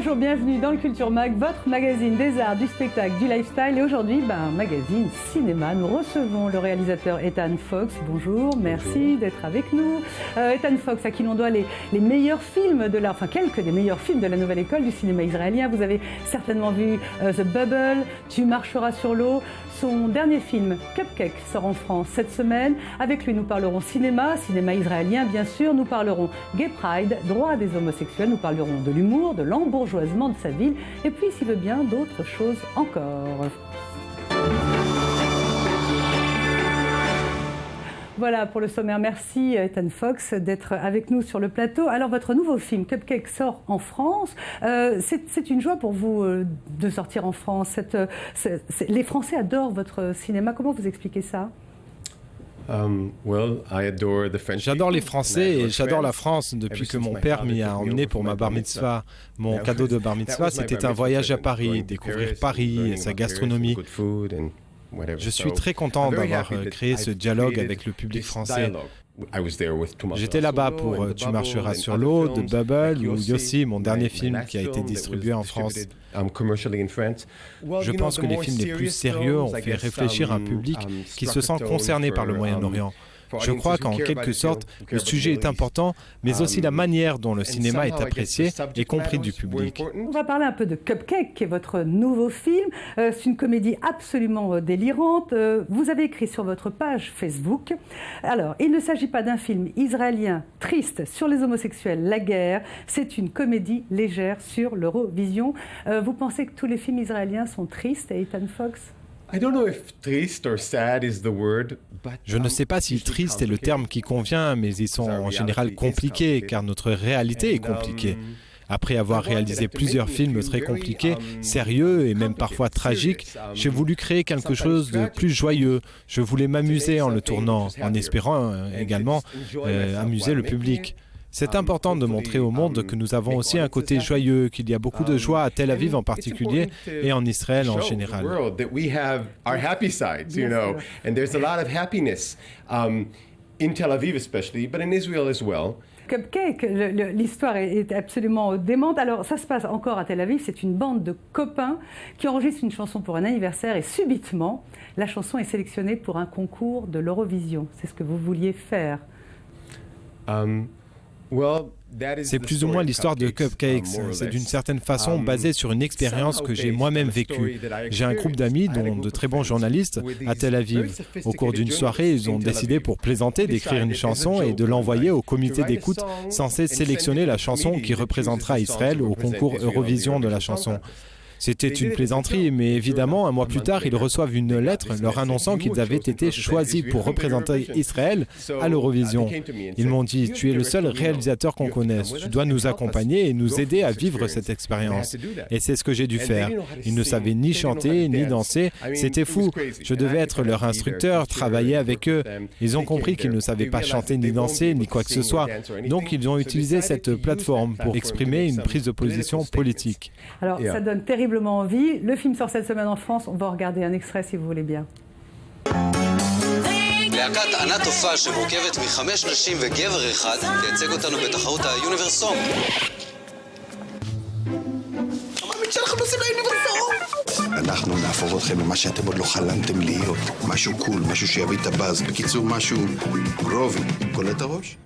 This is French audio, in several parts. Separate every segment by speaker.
Speaker 1: Bonjour, bienvenue dans le Culture Mag, votre magazine des arts, du spectacle, du lifestyle. Et aujourd'hui, magazine cinéma. Nous recevons le réalisateur Ethan Fox. Bonjour, merci d'être avec nous. Ethan Fox, à qui l'on doit les meilleurs films de quelques des meilleurs films de la nouvelle école du cinéma israélien. Vous avez certainement vu The Bubble, Tu marcheras sur l'eau. Son dernier film, Cupcake, sort en France cette semaine. Avec lui, nous parlerons cinéma israélien bien sûr. Nous parlerons Gay Pride, droit des homosexuels. Nous parlerons de l'humour, de l'embourgeoisement de sa ville. Et puis, s'il veut bien, d'autres choses encore. Voilà pour le sommaire. Merci Ethan Fox d'être avec nous sur le plateau. Alors votre nouveau film Cupcake sort en France. C'est une joie pour vous de sortir en France. Les Français adorent votre cinéma. Comment vous expliquez ça ?
Speaker 2: J'adore les Français et j'adore la France depuis que mon père m'y a emmené pour ma bar mitzvah. Mon cadeau de bar mitzvah, c'était un voyage à Paris, découvrir Paris et sa gastronomie. Je suis très content d'avoir créé ce dialogue avec le public français. J'étais là-bas pour Tu marcheras sur l'eau, de Bubble ou Yossi, mon dernier film qui a été distribué en France. Je pense que les films les plus sérieux ont fait réfléchir un public qui se sent concerné par le Moyen-Orient. Je crois qu'en quelque sorte, le sujet est important, mais aussi la manière dont le cinéma est apprécié et compris du public.
Speaker 1: On va parler un peu de Cupcake, qui est votre nouveau film. C'est une comédie absolument délirante. Vous avez écrit sur votre page Facebook. Alors, il ne s'agit pas d'un film israélien triste sur les homosexuels, la guerre. C'est une comédie légère sur l'Eurovision. Vous pensez que tous les films israéliens sont tristes, Ethan Fox ?
Speaker 2: Je ne sais pas si triste est le terme qui convient, mais ils sont en général compliqués, car notre réalité est compliquée. Après avoir réalisé plusieurs films très compliqués, sérieux et même parfois tragiques, j'ai voulu créer quelque chose de plus joyeux. Je voulais m'amuser en le tournant, en espérant également amuser le public. C'est important de montrer au monde que nous avons aussi un côté joyeux, qu'il y a beaucoup de joie à Tel Aviv en particulier et en Israël en général.
Speaker 1: Cupcake, l'histoire est absolument démente. Alors, ça se passe encore à Tel Aviv. C'est une bande de copains qui enregistrent une chanson pour un anniversaire et subitement, la chanson est sélectionnée pour un concours de l'Eurovision. C'est ce que vous vouliez faire.
Speaker 2: C'est plus ou moins l'histoire de Cupcakes. C'est d'une certaine façon basé sur une expérience que j'ai moi-même vécue. J'ai un groupe d'amis, dont de très bons journalistes, à Tel Aviv. Au cours d'une soirée, ils ont décidé pour plaisanter d'écrire une chanson et de l'envoyer au comité d'écoute censé sélectionner la chanson qui représentera Israël au concours Eurovision de la chanson. C'était une plaisanterie, mais évidemment, un mois plus tard, ils reçoivent une lettre leur annonçant qu'ils avaient été choisis pour représenter Israël à l'Eurovision. Ils m'ont dit « Tu es le seul réalisateur qu'on connaisse. Tu dois nous accompagner et nous aider à vivre cette expérience. » Et c'est ce que j'ai dû faire. Ils ne savaient ni chanter, ni danser. C'était fou. Je devais être leur instructeur, travailler avec eux. Ils ont compris qu'ils ne savaient pas chanter, ni danser, ni quoi que ce soit. Donc, ils ont utilisé cette plateforme pour exprimer une prise de position politique.
Speaker 1: Alors, ça donne terriblement envie. Le film sort cette semaine en France. On va regarder un extrait si vous voulez bien.
Speaker 3: להקת ענת תופעה שמורכבת מחמש נשים וגבר אחד תייצג אותנו בתחרות היוניברסום. המאמין שאנחנו נוסעים ליוניברסום! אנחנו נהפוך אתכם למה שאתם עוד לא חלמתם להיות. משהו קול, משהו שיביא את הבאז. בקיצור, משהו גרובי. קולט את הראש?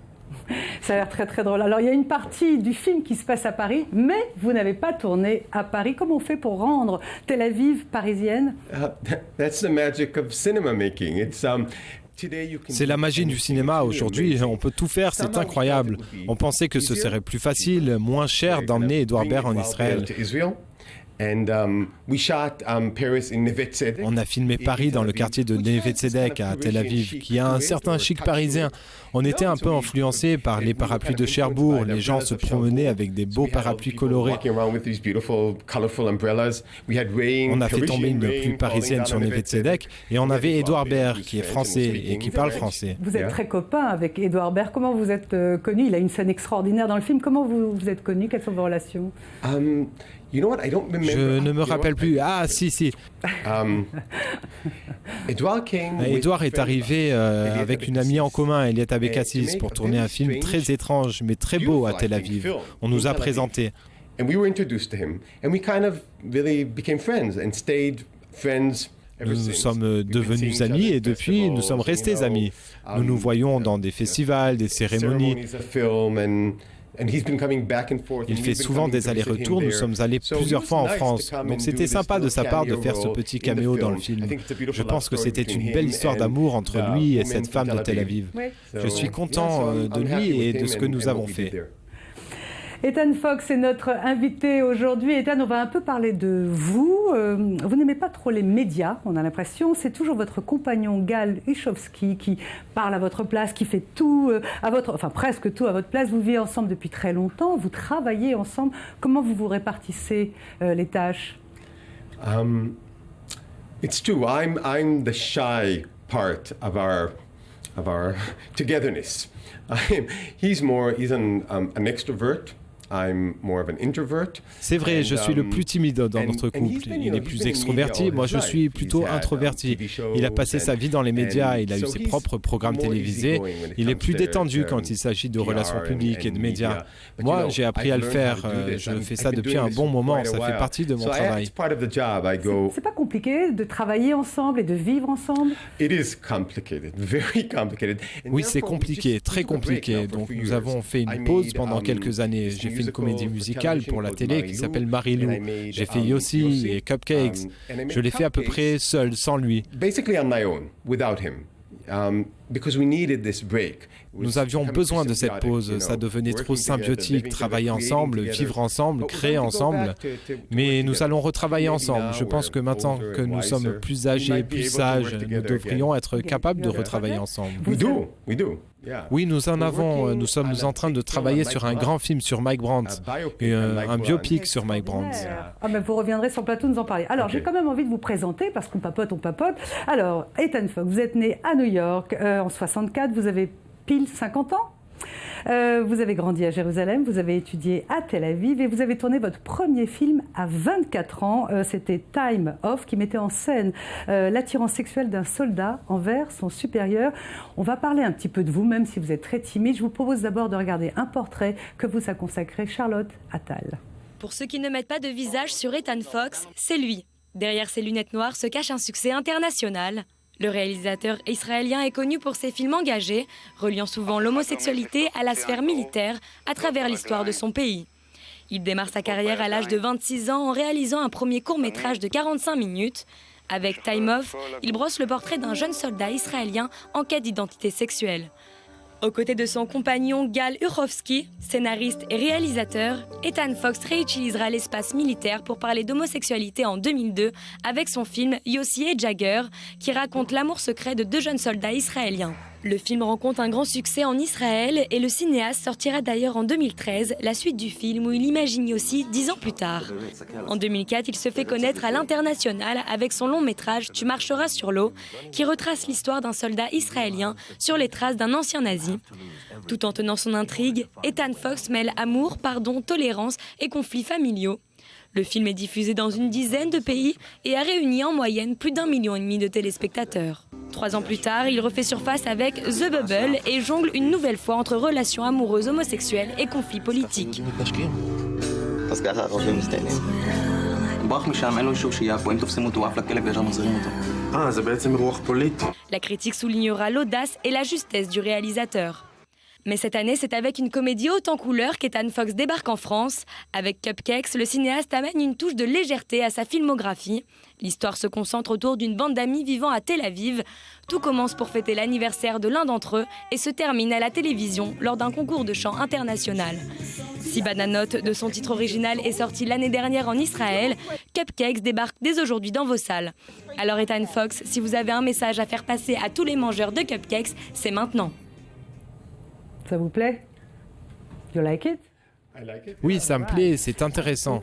Speaker 1: Ça a l'air très très drôle. Alors il y a une partie du film qui se passe à Paris, mais vous n'avez pas tourné à Paris. Comment on fait pour rendre Tel Aviv parisienne ?
Speaker 4: That's the magic of cinema making.
Speaker 2: C'est la magie du cinéma. Aujourd'hui, on peut tout faire, c'est incroyable. On pensait que ce serait plus facile, moins cher d'emmener Edouard Baird en Israël. On a filmé Paris dans le quartier de Neve Tzedek à Tel Aviv, qui a un certain chic parisien. On était un peu influencés par les parapluies de Cherbourg. Les gens se promenaient avec des beaux parapluies colorés. On a fait tomber une pluie parisienne sur Neve Tzedek et on avait Edouard Baird qui est français et qui parle français.
Speaker 1: Vous êtes très copain avec Edouard Baird. Comment vous êtes connus ? Il a une scène extraordinaire dans le film. Comment vous êtes connus ? Quelles sont vos relations ?
Speaker 2: Je ne me rappelle plus. Ah, si. Edouard est arrivé avec une amie en commun, Eliette Abekassis, pour tourner un film très étrange, mais très beau à Tel Aviv. On nous a présenté.
Speaker 4: and we were introduced to him, and we kind of really became friends and stayed friends.
Speaker 2: Nous sommes devenus amis et depuis, nous sommes restés amis. Nous nous voyons dans des festivals, des cérémonies. Il fait souvent des allers-retours. Nous sommes allés plusieurs fois en France. Donc c'était sympa de sa part de faire ce petit caméo dans le film. Je pense que c'était une belle histoire d'amour entre lui et cette femme de Tel Aviv. Je suis content de lui et de ce que nous avons fait.
Speaker 1: Ethan Fox est notre invité aujourd'hui. Ethan, on va un peu parler de vous. Vous n'aimez pas trop les médias, on a l'impression. C'est toujours votre compagnon Gal Uchowski qui parle à votre place, qui fait tout presque tout à votre place. Vous vivez ensemble depuis très longtemps, vous travaillez ensemble. Comment vous vous répartissez les tâches?
Speaker 4: It's true. I'm the shy part of our togetherness. He's an extrovert. I'm more of an introvert.
Speaker 2: C'est vrai, je suis le plus timide dans notre couple. Il est plus extroverti, moi je suis plutôt introverti. Il a passé sa vie dans les médias, il a eu ses propres programmes télévisés. Il est plus détendu quand il s'agit de relations publiques et de médias. Moi, j'ai appris à le faire. Je fais ça depuis un bon moment, ça fait partie de mon travail.
Speaker 1: C'est pas compliqué de travailler ensemble et de vivre ensemble?
Speaker 2: Oui, c'est compliqué, très compliqué. Donc nous avons fait une pause pendant quelques années. J'ai fait une comédie musicale pour la télé qui s'appelle Marie-Lou. J'ai fait Yossi et Cupcakes. Je l'ai fait à peu près seul, sans lui. Nous avions besoin de cette pause, ça devenait trop symbiotique, travailler ensemble, vivre ensemble, créer ensemble. Mais nous allons retravailler ensemble. Je pense que maintenant que nous sommes plus âgés, plus sages, nous devrions être capables de retravailler ensemble. Oui, nous sommes en train de travailler sur un grand film sur Mike Brandt, un biopic sur Mike Brandt.
Speaker 1: Mais vous reviendrez sur le plateau nous en parler. Alors, j'ai quand même envie de vous présenter, parce qu'on papote, on papote. Alors, Ethan Fox, vous êtes né à New York en 64, vous avez pile 50 ans. Vous avez grandi à Jérusalem, vous avez étudié à Tel Aviv et vous avez tourné votre premier film à 24 ans. C'était Time Off qui mettait en scène l'attirance sexuelle d'un soldat envers son supérieur. On va parler un petit peu de vous, même si vous êtes très timide. Je vous propose d'abord de regarder un portrait que vous a consacré Charlotte Attal.
Speaker 5: Pour ceux qui ne mettent pas de visage sur Ethan Fox, c'est lui. Derrière ses lunettes noires se cache un succès international. Le réalisateur israélien est connu pour ses films engagés, reliant souvent l'homosexualité à la sphère militaire à travers l'histoire de son pays. Il démarre sa carrière à l'âge de 26 ans en réalisant un premier court-métrage de 45 minutes. Avec Time Off, il brosse le portrait d'un jeune soldat israélien en quête d'identité sexuelle. Aux côtés de son compagnon Gal Uchowski, scénariste et réalisateur, Ethan Fox réutilisera l'espace militaire pour parler d'homosexualité en 2002 avec son film Yossi et Jagger, qui raconte l'amour secret de deux jeunes soldats israéliens. Le film rencontre un grand succès en Israël et le cinéaste sortira d'ailleurs en 2013 la suite du film où il imagine Yossi 10 ans plus tard. En 2004, il se fait connaître à l'international avec son long métrage Tu marcheras sur l'eau, qui retrace l'histoire d'un soldat israélien sur les traces d'un ancien nazi. Tout en tenant son intrigue, Ethan Fox mêle amour, pardon, tolérance et conflits familiaux. Le film est diffusé dans une dizaine de pays et a réuni en moyenne plus d'1,5 million de téléspectateurs. 3 ans plus tard, il refait surface avec The Bubble et jongle une nouvelle fois entre relations amoureuses homosexuelles et conflits politiques. La critique soulignera l'audace et la justesse du réalisateur. Mais cette année, c'est avec une comédie haute en couleurs qu'Ethan Fox débarque en France. Avec Cupcakes, le cinéaste amène une touche de légèreté à sa filmographie. L'histoire se concentre autour d'une bande d'amis vivant à Tel Aviv. Tout commence pour fêter l'anniversaire de l'un d'entre eux et se termine à la télévision lors d'un concours de chant international. Si Bananote de son titre original est sorti l'année dernière en Israël, Cupcakes débarque dès aujourd'hui dans vos salles. Alors Ethan Fox, si vous avez un message à faire passer à tous les mangeurs de Cupcakes, c'est maintenant.
Speaker 1: Ça vous plaît? You like it?
Speaker 2: Oui, ça me plaît, c'est intéressant.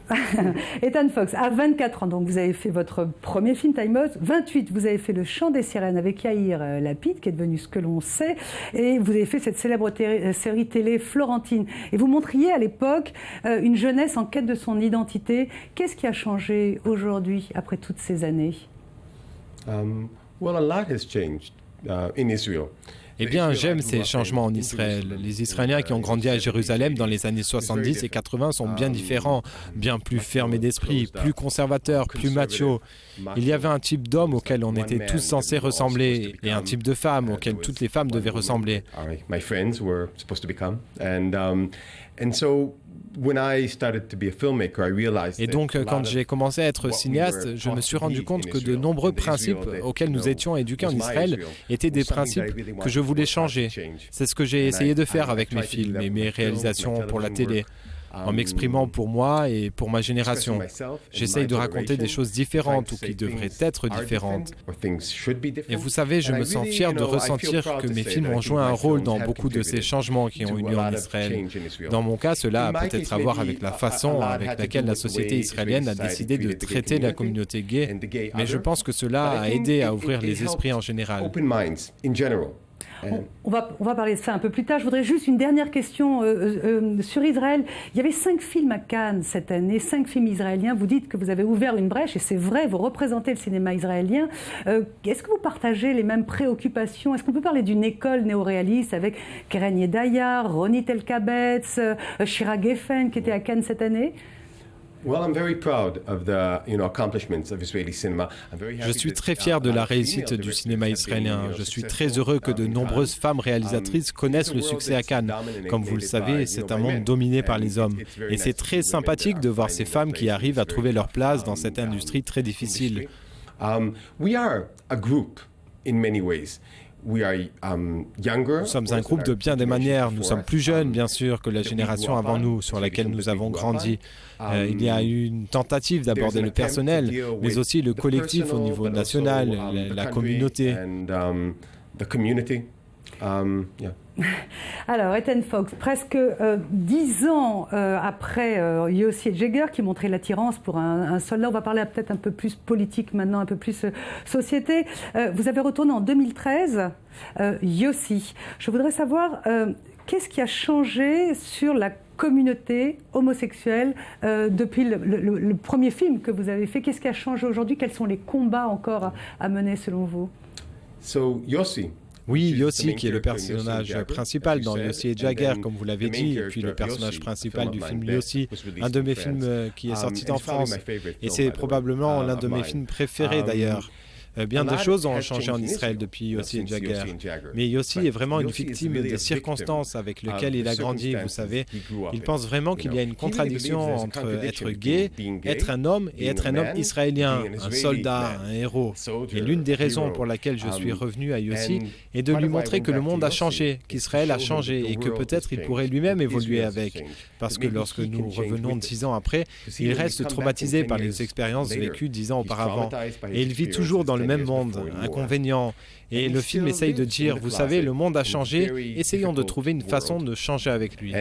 Speaker 1: Ethan Fox, à 24 ans, donc vous avez fait votre premier film, Time Off. 28, vous avez fait Le Chant des Sirènes avec Yair Lapid, qui est devenu Ce que l'on sait. Et vous avez fait cette célèbre série télé Florentine. Et vous montriez à l'époque une jeunesse en quête de son identité. Qu'est-ce qui a changé aujourd'hui, après toutes ces années?
Speaker 4: Well, a lot has changed in Israel.
Speaker 2: Eh bien, j'aime ces changements en Israël. Les Israéliens qui ont grandi à Jérusalem dans les années 70 et 80 sont bien différents, bien plus fermés d'esprit, plus conservateurs, plus machos. Il y avait un type d'homme auquel on était tous censés ressembler et un type de femme auquel toutes les femmes devaient ressembler. Et donc, quand j'ai commencé à être cinéaste, je me suis rendu compte que de nombreux principes auxquels nous étions éduqués en Israël étaient des principes que je voulais changer. C'est ce que j'ai essayé de faire avec mes films et mes réalisations pour la télé. En m'exprimant pour moi et pour ma génération. J'essaye de raconter des choses différentes ou qui devraient être différentes. Et vous savez, je me sens fier de ressentir que mes films ont joué un rôle dans beaucoup de ces changements qui ont eu lieu en Israël. Dans mon cas, cela a peut-être à voir avec la façon avec laquelle la société israélienne a décidé de traiter la communauté gay, mais je pense que cela a aidé à ouvrir les esprits en général.
Speaker 1: On va parler de ça un peu plus tard. Je voudrais juste une dernière question sur Israël. Il y avait 5 films à Cannes cette année, 5 films israéliens. Vous dites que vous avez ouvert une brèche, et c'est vrai, vous représentez le cinéma israélien. Est-ce que vous partagez les mêmes préoccupations? Est-ce qu'on peut parler d'une école néo-réaliste avec Keren Yedaya, Ronit Elkabetz, Shira Geffen qui était à Cannes cette année?
Speaker 2: Je suis très fier de la réussite du cinéma israélien. Je suis très heureux que de nombreuses femmes réalisatrices connaissent le succès à Cannes. Comme vous le savez, c'est un monde dominé par les hommes. Et c'est très sympathique de voir ces femmes qui arrivent à trouver leur place dans cette industrie très difficile. Nous sommes un groupe de bien des manières. Nous sommes plus jeunes, bien sûr, que la génération avant nous, sur laquelle nous avons grandi. Il y a eu une tentative d'aborder le personnel, mais aussi le collectif au niveau national, la communauté.
Speaker 1: Alors, Ethan Fox, presque 10 ans après Yossi et Jagger, qui montrait l'attirance pour un soldat, on va parler peut-être un peu plus politique maintenant, un peu plus société. Vous avez retourné en 2013 Yossi. Je voudrais savoir qu'est-ce qui a changé sur la communauté homosexuelle depuis le premier film que vous avez fait. Qu'est-ce qui a changé aujourd'hui? Quels sont les combats encore à mener selon vous?
Speaker 2: Oui, Yossi, qui est le personnage principal dans Yossi et Jagger, comme vous l'avez dit, et puis le personnage principal du film Yossi, un de mes films qui est sorti en France, et c'est probablement l'un de mes films préférés d'ailleurs. Bien de choses ont changé en Israël depuis Yossi et Jagger. Mais Yossi est vraiment une victime des circonstances avec lesquelles il a grandi, vous savez. Il pense vraiment qu'il y a une contradiction entre être gay, être un homme et être un homme israélien, un soldat, un héros. Et l'une des raisons pour laquelle je suis revenu à Yossi est de lui montrer que le monde a changé, qu'Israël a changé et que peut-être il pourrait lui-même évoluer avec. Parce que lorsque nous revenons 10 ans après, il reste traumatisé par les expériences vécues 10 ans auparavant. Et il vit toujours dans le même monde, inconvénient. Et le film essaye de dire, vous savez, le monde a changé, essayons de trouver une façon de changer avec lui.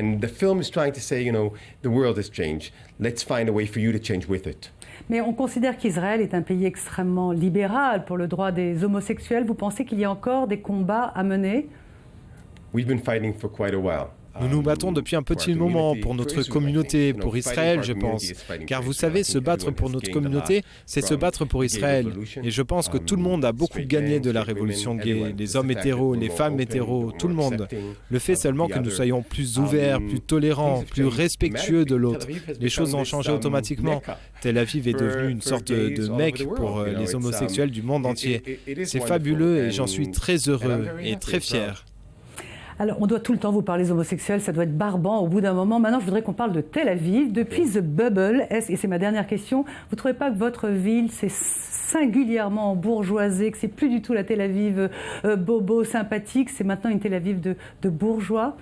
Speaker 1: Mais on considère qu'Israël est un pays extrêmement libéral pour le droit des homosexuels. Vous pensez qu'il y a encore des combats à mener?
Speaker 2: Nous nous battons depuis un petit moment pour notre communauté, pour Israël, je pense. Car vous savez, se battre pour notre communauté, c'est se battre pour Israël. Et je pense que tout le monde a beaucoup gagné de la révolution gay. Les hommes hétéros, les femmes hétéros, tout le monde. Le fait seulement que nous soyons plus ouverts, plus tolérants, plus respectueux de l'autre. Les choses ont changé automatiquement. Tel Aviv est devenu une sorte de Mecque pour les homosexuels du monde entier. C'est fabuleux et j'en suis très heureux et très fier.
Speaker 1: Alors, on doit tout le temps vous parler des homosexuels, ça doit être barbant au bout d'un moment. Maintenant, je voudrais qu'on parle de Tel Aviv. Depuis The Bubble, et c'est ma dernière question, vous ne trouvez pas que votre ville s'est singulièrement bourgeoisée, que c'est plus du tout la Tel Aviv bobo, sympathique, c'est maintenant une Tel Aviv de bourgeois?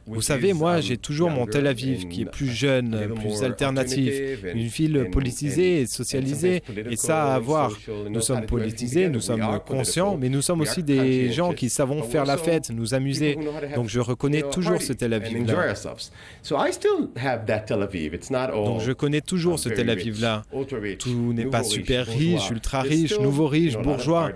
Speaker 2: Vous savez, moi, j'ai toujours mon Tel Aviv qui est plus jeune, plus alternatif, une ville politisée et socialisée, et ça a à voir. Nous sommes politisés, nous sommes conscients, mais nous sommes aussi des gens qui savons faire la fête, nous amuser. Donc je reconnais toujours ce Tel Aviv-là. Donc je connais toujours ce Tel Aviv-là. Tout n'est pas super riche, ultra riche, nouveau riche, bourgeois.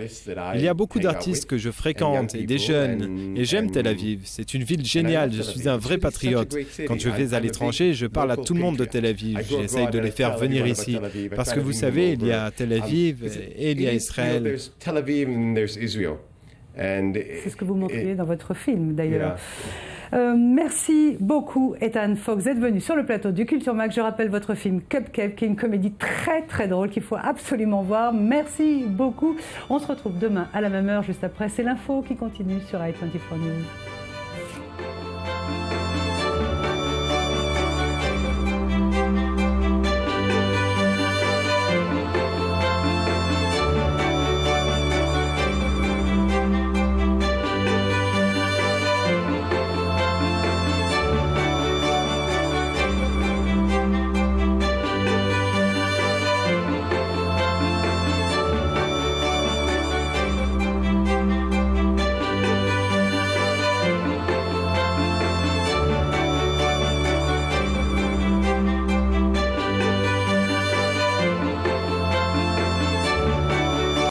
Speaker 2: Il y a beaucoup d'artistes que je fréquente et des jeunes, et j'aime Tel Aviv. C'est une ville géniale, je suis suis un vrai patriote. Quand je vais à l'étranger, je parle à tout le monde de Tel Aviv. J'essaye de les faire venir ici. Parce que vous savez, il y a Tel Aviv et il y a Israël.
Speaker 1: C'est ce que vous montriez dans votre film, d'ailleurs. Merci beaucoup, Ethan Fox, d'être venu sur le plateau du Culture Mag. Je rappelle votre film Cupcake, qui est une comédie très très drôle qu'il faut absolument voir. Merci beaucoup. On se retrouve demain à la même heure, juste après. C'est l'info qui continue sur i24 News.